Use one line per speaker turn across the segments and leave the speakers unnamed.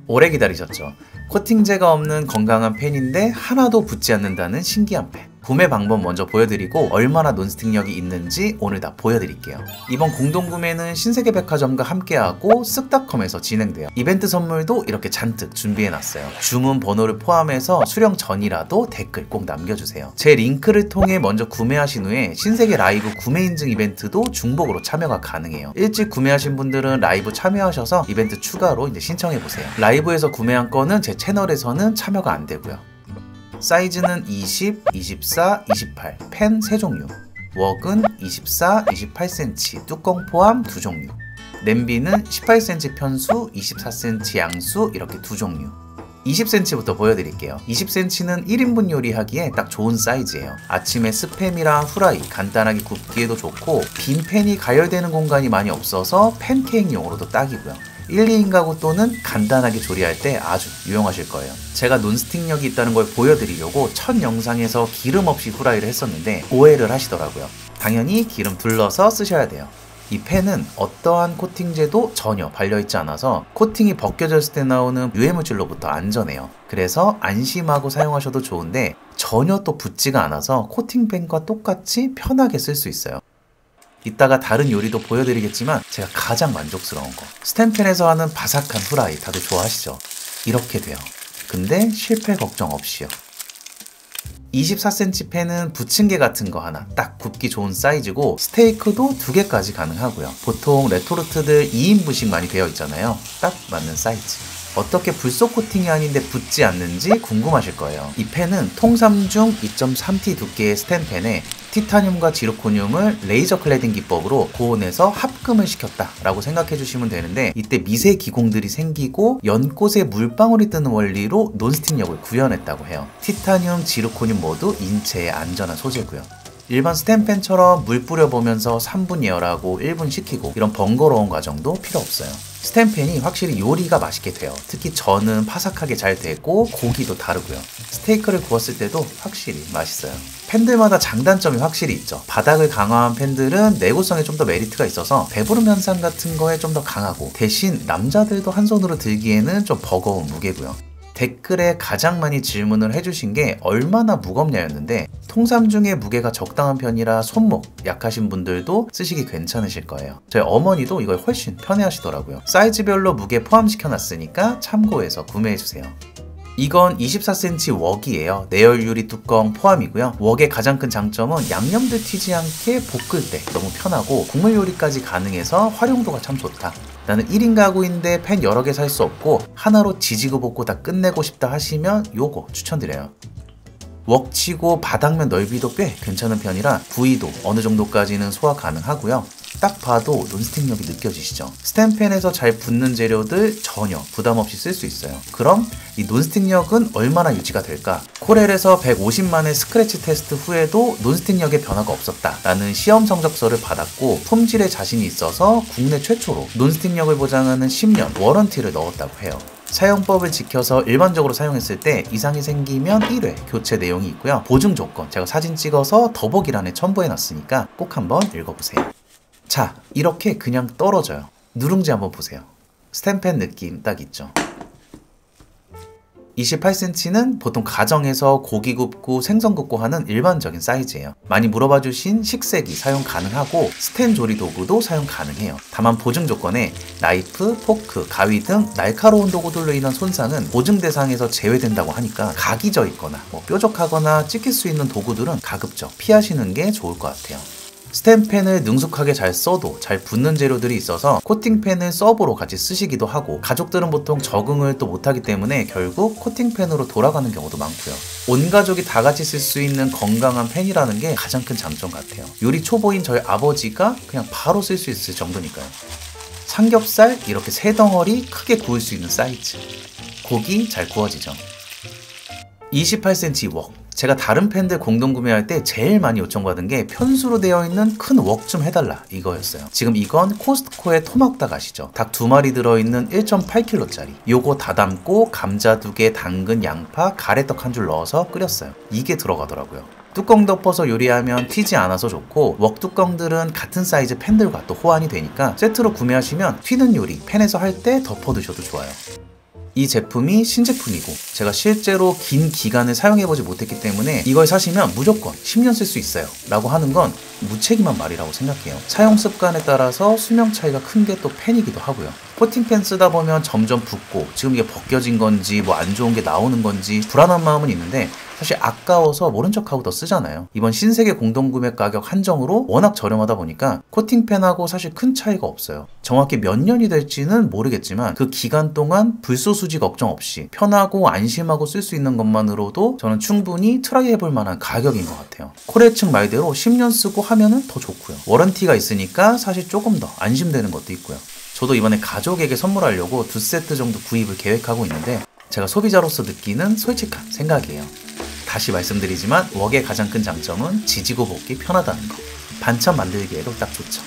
오래 기다리셨죠? 코팅제가 없는 건강한 팬인데 하나도 붙지 않는다는 신기한 팬. 구매 방법 먼저 보여드리고 얼마나 논스틱력이 있는지 오늘 다 보여드릴게요. 이번 공동구매는 신세계백화점과 함께하고 쓱닷컴에서 진행돼요. 이벤트 선물도 이렇게 잔뜩 준비해놨어요. 주문 번호를 포함해서 수령 전이라도 댓글 꼭 남겨주세요. 제 링크를 통해 먼저 구매하신 후에 신세계 라이브 구매 인증 이벤트도 중복으로 참여가 가능해요. 일찍 구매하신 분들은 라이브 참여하셔서 이벤트 추가로 이제 신청해보세요. 라이브에서 구매한 거는 제 채널에서는 참여가 안 되고요. 사이즈는 20, 24, 28, 펜 3종류, 웍은 24, 28cm, 뚜껑 포함 2종류, 냄비는 18cm 편수, 24cm 양수 이렇게 2종류. 20cm부터 보여드릴게요. 20cm는 1인분 요리하기에 딱 좋은 사이즈예요. 아침에 스팸이랑 후라이 간단하게 굽기에도 좋고 빈 팬이 가열되는 공간이 많이 없어서 팬케이크용으로도 딱이고요. 1, 2인 가구 또는 간단하게 조리할 때 아주 유용하실 거예요. 제가 논스틱력이 있다는 걸 보여드리려고 첫 영상에서 기름 없이 후라이를 했었는데 오해를 하시더라고요. 당연히 기름 둘러서 쓰셔야 돼요. 이 팬은 어떠한 코팅제도 전혀 발려있지 않아서 코팅이 벗겨졌을 때 나오는 유해물질로부터 안전해요. 그래서 안심하고 사용하셔도 좋은데 전혀 또 붙지가 않아서 코팅팬과 똑같이 편하게 쓸 수 있어요. 이따가 다른 요리도 보여드리겠지만 제가 가장 만족스러운 거, 스텐팬에서 하는 바삭한 후라이 다들 좋아하시죠? 이렇게 돼요. 근데 실패 걱정 없이요. 24cm 팬은 부침개 같은 거 하나 딱 굽기 좋은 사이즈고 스테이크도 2개까지 가능하고요. 보통 레토르트들 2인분씩 많이 되어 있잖아요. 딱 맞는 사이즈. 어떻게 불속 코팅이 아닌데 붙지 않는지 궁금하실 거예요. 이 팬은 통삼중 2.3T 두께의 스텐팬에 티타늄과 지르코늄을 레이저 클래딩 기법으로 고온에서 합금을 시켰다 라고 생각해 주시면 되는데, 이때 미세 기공들이 생기고 연꽃에 물방울이 뜨는 원리로 논스틱력을 구현했다고 해요. 티타늄, 지르코늄 모두 인체에 안전한 소재고요. 일반 스텐팬처럼 물 뿌려보면서 3분 예열하고 1분 식히고 이런 번거로운 과정도 필요 없어요. 스텐팬이 확실히 요리가 맛있게 돼요. 특히 전은 바삭하게 잘 되고 고기도 다르고요. 스테이크를 구웠을 때도 확실히 맛있어요. 팬들마다 장단점이 확실히 있죠. 바닥을 강화한 팬들은 내구성에 좀 더 메리트가 있어서 배부름 현상 같은 거에 좀 더 강하고, 대신 남자들도 한 손으로 들기에는 좀 버거운 무게고요. 댓글에 가장 많이 질문을 해주신 게 얼마나 무겁냐였는데, 통삼중의 무게가 적당한 편이라 손목 약하신 분들도 쓰시기 괜찮으실 거예요. 저희 어머니도 이걸 훨씬 편해하시더라고요. 사이즈별로 무게 포함시켜놨으니까 참고해서 구매해주세요. 이건 24cm 웍이에요. 내열 유리 뚜껑 포함이고요. 웍의 가장 큰 장점은 양념들 튀지 않게 볶을 때 너무 편하고 국물 요리까지 가능해서 활용도가 참 좋다. 나는 1인 가구인데 팬 여러 개 살 수 없고 하나로 지지고 볶고 다 끝내고 싶다 하시면 요거 추천드려요. 웍치고 바닥면 넓이도 꽤 괜찮은 편이라 구이도 어느 정도까지는 소화 가능하고요. 딱 봐도 논스틱력이 느껴지시죠? 스텐팬에서 잘 붙는 재료들 전혀 부담 없이 쓸 수 있어요. 그럼 이 논스틱력은 얼마나 유지가 될까? 코렐에서 150만의 스크래치 테스트 후에도 논스틱력에 변화가 없었다 라는 시험 성적서를 받았고, 품질에 자신이 있어서 국내 최초로 논스틱력을 보장하는 10년 워런티를 넣었다고 해요. 사용법을 지켜서 일반적으로 사용했을 때 이상이 생기면 1회 교체 내용이 있고요. 보증 조건 제가 사진 찍어서 더보기란에 첨부해 놨으니까 꼭 한번 읽어보세요. 자, 이렇게 그냥 떨어져요. 누룽지 한번 보세요. 스텐팬 느낌 딱 있죠? 28cm는 보통 가정에서 고기 굽고 생선 굽고 하는 일반적인 사이즈예요. 많이 물어봐 주신 식세기 사용 가능하고 스텐 조리 도구도 사용 가능해요. 다만 보증 조건에 나이프, 포크, 가위 등 날카로운 도구들로 인한 손상은 보증 대상에서 제외된다고 하니까 각이 져 있거나 뾰족하거나 찍힐 수 있는 도구들은 가급적 피하시는 게 좋을 것 같아요. 스텐팬을 능숙하게 잘 써도 잘 붙는 재료들이 있어서 코팅팬을 서브로 같이 쓰시기도 하고, 가족들은 보통 적응을 또 못하기 때문에 결국 코팅팬으로 돌아가는 경우도 많고요. 온 가족이 다 같이 쓸 수 있는 건강한 팬이라는 게 가장 큰 장점 같아요. 요리 초보인 저희 아버지가 그냥 바로 쓸 수 있을 정도니까요. 삼겹살 이렇게 3덩어리 크게 구울 수 있는 사이즈, 고기 잘 구워지죠. 28cm 웍, 제가 다른 팬들 공동 구매할 때 제일 많이 요청받은 게 편수로 되어 있는 큰 웍 좀 해달라 이거였어요. 지금 이건 코스트코의 토막닭 아시죠? 닭 2마리 들어있는 1.8kg짜리. 요거 다 담고 감자 2개, 당근, 양파, 가래떡 한 줄 넣어서 끓였어요. 이게 들어가더라고요. 뚜껑 덮어서 요리하면 튀지 않아서 좋고, 웍 뚜껑들은 같은 사이즈 팬들과 또 호환이 되니까 세트로 구매하시면 튀는 요리 팬에서 할 때 덮어 두셔도 좋아요. 이 제품이 신제품이고 제가 실제로 긴 기간을 사용해보지 못했기 때문에 이걸 사시면 무조건 10년 쓸 수 있어요 라고 하는 건 무책임한 말이라고 생각해요. 사용 습관에 따라서 수명 차이가 큰 게 또 펜이기도 하고요. 코팅펜 쓰다 보면 점점 붓고 지금 이게 벗겨진 건지 뭐 안 좋은 게 나오는 건지 불안한 마음은 있는데 사실 아까워서 모른 척하고 더 쓰잖아요. 이번 신세계 공동구매 가격 한정으로 워낙 저렴하다 보니까 코팅펜하고 사실 큰 차이가 없어요. 정확히 몇 년이 될지는 모르겠지만 그 기간 동안 불쏘수지 걱정 없이 편하고 안심하고 쓸 수 있는 것만으로도 저는 충분히 트라이 해볼 만한 가격인 것 같아요. 코레 측 말대로 10년 쓰고 하면은 더 좋고요. 워런티가 있으니까 사실 조금 더 안심되는 것도 있고요. 저도 이번에 가족에게 선물하려고 2세트 정도 구입을 계획하고 있는데 제가 소비자로서 느끼는 솔직한 생각이에요. 다시 말씀드리지만 웍의 가장 큰 장점은 지지고 볶기 편하다는 거. 반찬 만들기에도 딱 좋죠.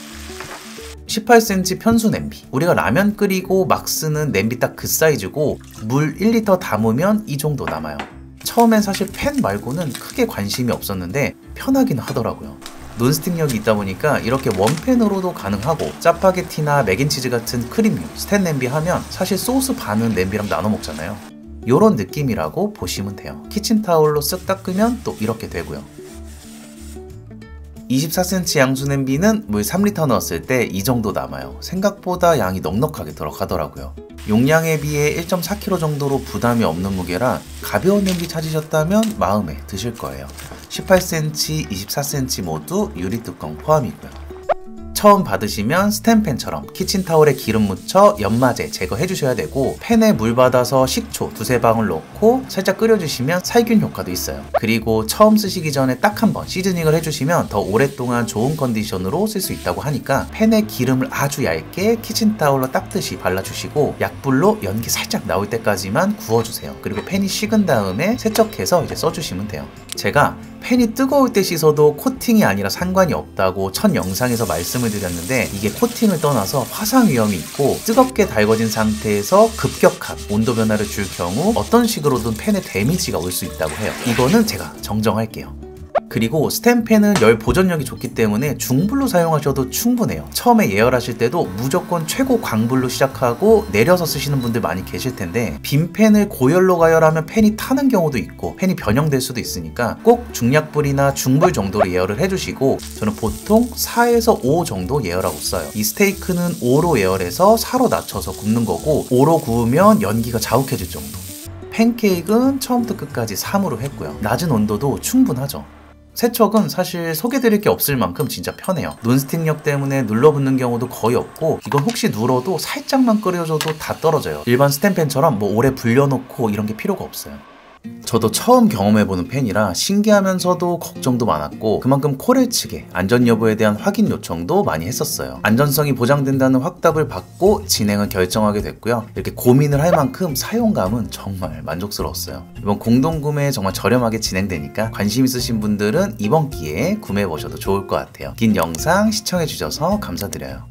18cm 편수 냄비. 우리가 라면 끓이고 막 쓰는 냄비 딱 그 사이즈고 물 1리터 담으면 이 정도 남아요. 처음엔 사실 팬 말고는 크게 관심이 없었는데 편하긴 하더라고요. 논스틱력이 있다 보니까 이렇게 원팬으로도 가능하고 짜파게티나 맥앤치즈 같은 크림류, 스텐 냄비 하면 사실 소스 반은 냄비랑 나눠 먹잖아요. 요런 느낌이라고 보시면 돼요. 키친타올로 쓱 닦으면 또 이렇게 되고요. 24cm 양수 냄비는 물 3리터 넣었을 때 이 정도 남아요. 생각보다 양이 넉넉하게 들어가더라고요. 용량에 비해 1.4kg 정도로 부담이 없는 무게라 가벼운 냄비 찾으셨다면 마음에 드실 거예요. 18cm, 24cm 모두 유리뚜껑 포함이고요. 처음 받으시면 스텐팬처럼 키친타올에 기름 묻혀 연마제 제거해 주셔야 되고 팬에 물 받아서 식초 2-3방울 넣고 살짝 끓여주시면 살균 효과도 있어요. 그리고 처음 쓰시기 전에 딱 한 번 시즈닝을 해주시면 더 오랫동안 좋은 컨디션으로 쓸 수 있다고 하니까 팬에 기름을 아주 얇게 키친타올로 닦듯이 발라주시고 약불로 연기 살짝 나올 때까지만 구워주세요. 그리고 팬이 식은 다음에 세척해서 이제 써주시면 돼요. 제가 팬이 뜨거울 때 씻어도 코팅이 아니라 상관이 없다고 첫 영상에서 말씀을 드렸는데 이게 코팅을 떠나서 화상 위험이 있고 뜨겁게 달궈진 상태에서 급격한 온도 변화를 줄 경우 어떤 식으로든 팬에 데미지가 올 수 있다고 해요. 이거는 제가 정정할게요. 그리고 스텐팬은 열 보존력이 좋기 때문에 중불로 사용하셔도 충분해요. 처음에 예열하실 때도 무조건 최고 광불로 시작하고 내려서 쓰시는 분들 많이 계실 텐데 빈 팬을 고열로 가열하면 팬이 타는 경우도 있고 팬이 변형될 수도 있으니까 꼭 중약불이나 중불 정도로 예열을 해주시고 저는 보통 4에서 5 정도 예열하고 써요. 이 스테이크는 5로 예열해서 4로 낮춰서 굽는 거고 5로 구우면 연기가 자욱해질 정도. 팬케이크는 처음부터 끝까지 3으로 했고요. 낮은 온도도 충분하죠. 세척은 사실 소개드릴 게 없을 만큼 진짜 편해요. 논스틱력 때문에 눌러붙는 경우도 거의 없고 이건 혹시 눌어도 살짝만 끓여줘도 다 떨어져요. 일반 스텐팬처럼 뭐 오래 불려놓고 이런 게 필요가 없어요. 저도 처음 경험해보는 팬이라 신기하면서도 걱정도 많았고 그만큼 코렐 측에 안전 여부에 대한 확인 요청도 많이 했었어요. 안전성이 보장된다는 확답을 받고 진행을 결정하게 됐고요. 이렇게 고민을 할 만큼 사용감은 정말 만족스러웠어요. 이번 공동구매 정말 저렴하게 진행되니까 관심 있으신 분들은 이번 기회에 구매해보셔도 좋을 것 같아요. 긴 영상 시청해주셔서 감사드려요.